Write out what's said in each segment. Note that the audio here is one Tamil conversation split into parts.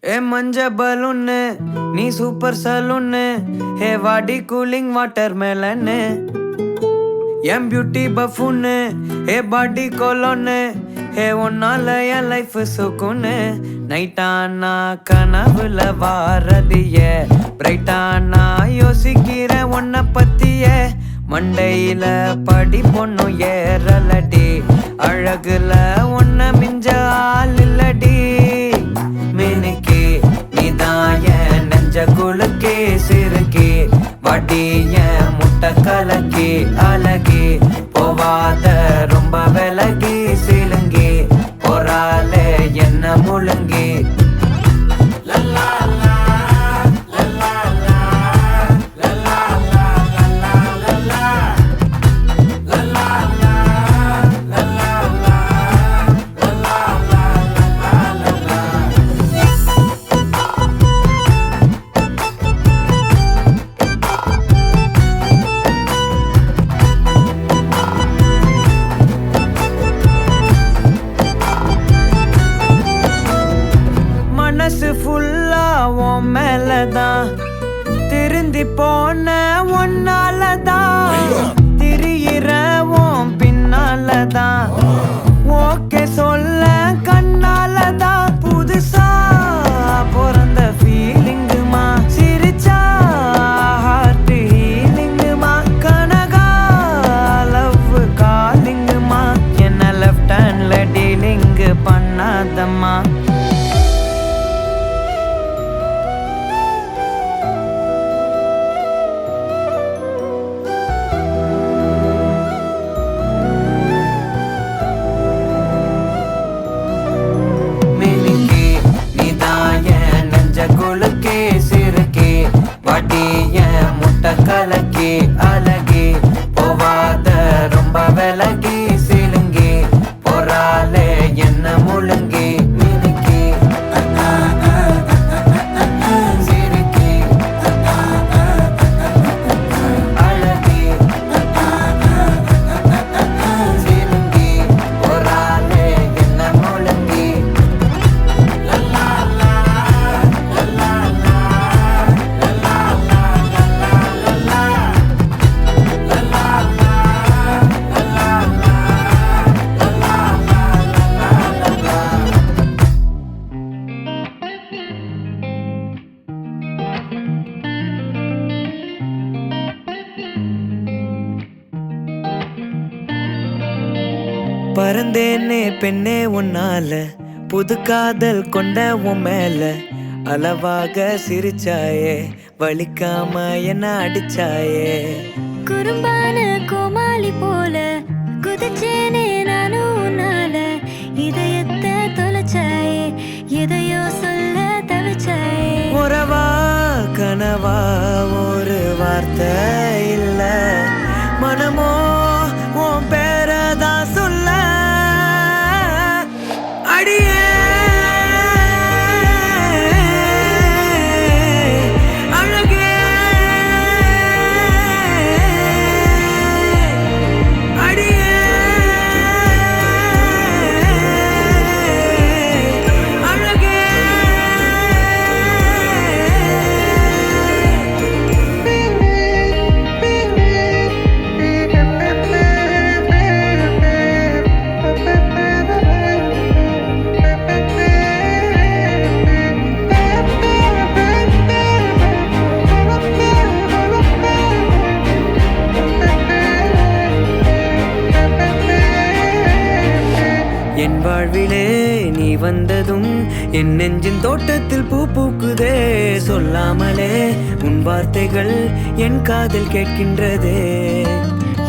ஏ மஞ்ச பலூன்னு நீ சூப்பர் சலூன்னு ஹே வாடி கூலிங் வாட்டர் மேலன்னு என் பியூட்டி பஃபூன்னு ஹே பாடி கொலோன்னு ஹே ஒன்னால என் லைஃப் சுக்குன்னு நைட்டானா கனவுல வாரதிய பிரைட்டானா யோசிக்கிற உன்னை பத்திய மண்டையில படி பொண்ணும் ஏறலடி அழகுல உன்னை மிஞ்ச ஆள் இல்லடி மினுக்கி நீதான் என் நெஞ்ச குலுக்கி சிறுக்கி வடி என் முட்டை கலக்கி அழகி போவாத ரொம்ப விலகி சிலுங்கி போறாலே என்ன முழுங்கி மனசு ஃபுல்லா உன் மேலதான் திருந்தி போன ஒன்னாலதான் திரியிற உன் பின்னாலதான் ஓகே சொல்ல கண்ணாலதான் புதுசா பிறந்த ஃபீலிங்குமா சிரிச்சா ஹார்ட் ஹீலிங்குமா கனகா லவ் காலிங்குமா என்ன லெஃப்ட் ஹேண்ட்ல டீலிங் பண்ணாதம்மா குலுக்கி சிறுக்கி வடி என் முட்டை கலக்கி அழகி போவாத ரொம்ப விலகி சிலுங்கி போறாலே என்ன முழுங்கி மினுக்கி சிறுக்கி அழகி சிலுங்கி போறாலே என்ன முழுங்கி பறந்தேனே பெண்ணே உன்னால புது காதல் கொண்ட உன் மேல அளவாக சிரிச்சாயே வலிக்காம என்ன அடிச்சாயே குறும்பான கோமாளி போல குதிச்சேனே நானும் உன்னால இதயத்தை தொலைச்சாயே எதையோ சொல்ல தவிச்சாயே உறவா கனவா ஒரு வார்த்தை இல்ல மனமோ உன் பேரதான் சொல்ல அடியே அழகே அடியே அழகே என் வாழ்விலே நீ வந்ததும் என் நெஞ்சின் தோட்டத்தில் பூ பூக்குதே சொல்லாமலே உன் வார்த்தைகள் என் காதில் கேட்கின்றதே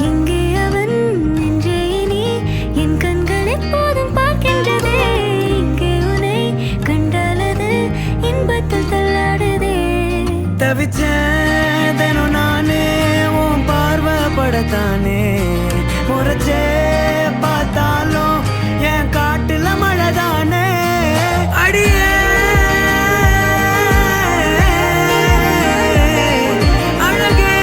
இங்கே அவன் நின்றே நீ என் கண்கள் எப்போதும் பார்க்கின்றதே இங்கே உன்னை கண்டாலது இன்பத்தில் தள்ளாடுதே தவிச்சேதனும் நானே உன் பார்வைப்படத்தானே முறைச்சே பார்த்தாலும் என் காட்டுல மழைதானே அடியே அழகே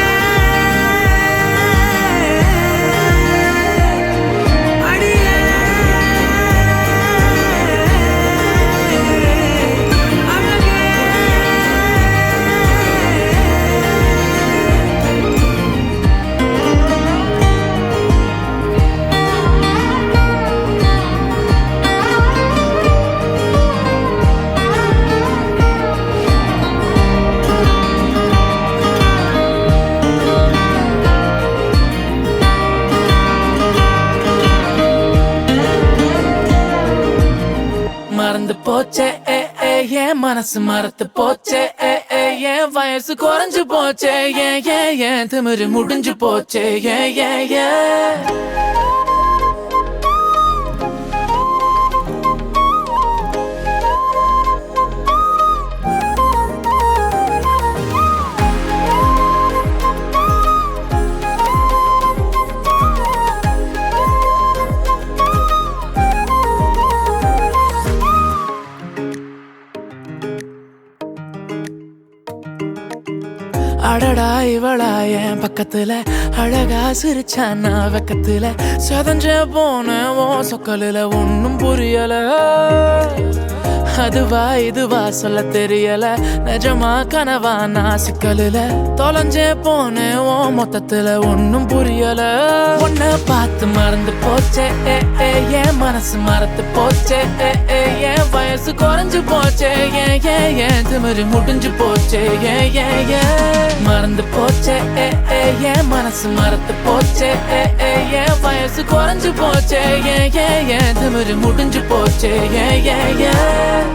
அடியே அழகே போச்சே என் மனசு மறத்து போச்சே என் வயசு குறைஞ்சு போச்சே ஏன் திமிரு முடிஞ்சு போச்சே ஏன் அடடா இவளா என் பக்கத்துல அழகா சிரிச்சானா வெக்கத்துல சதஞ்ச போன ஓ சொக்கலில ஒன்னும் புரியல அதுவா இதுவா சொல்ல தெரியல நிஜமா கனவா நான் சிக்கலில தொலைஞ்சே போன ஓ மொத்தத்துல ஒன்னும் புரியல உன்னை பார்த்து மறந்து போச்சே என் மனசு மறந்து போச்சே என் வயசு குறைஞ்சு போச்சே ஏன் திமிரு முடிஞ்சு போச்சே ஏன் மறந்து போச்சே என் மனசு மறந்து போச்சே என் வயசு குறைஞ்சு போச்சே ஏன் திமிரு முடிஞ்சு போச்சே ஏன்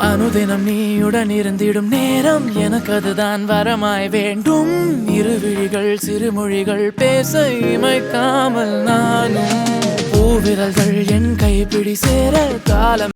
அனுதினம் நீயுடன் இருந்திடும் நேரம் எனக்கு அதுதான் வரமாய் வேண்டும் இருவிழிகள் சிறுமொழிகள் பேச இமைக்காமல் நானும் பூவிரல்கள் என் கைப்பிடி சேர காலம்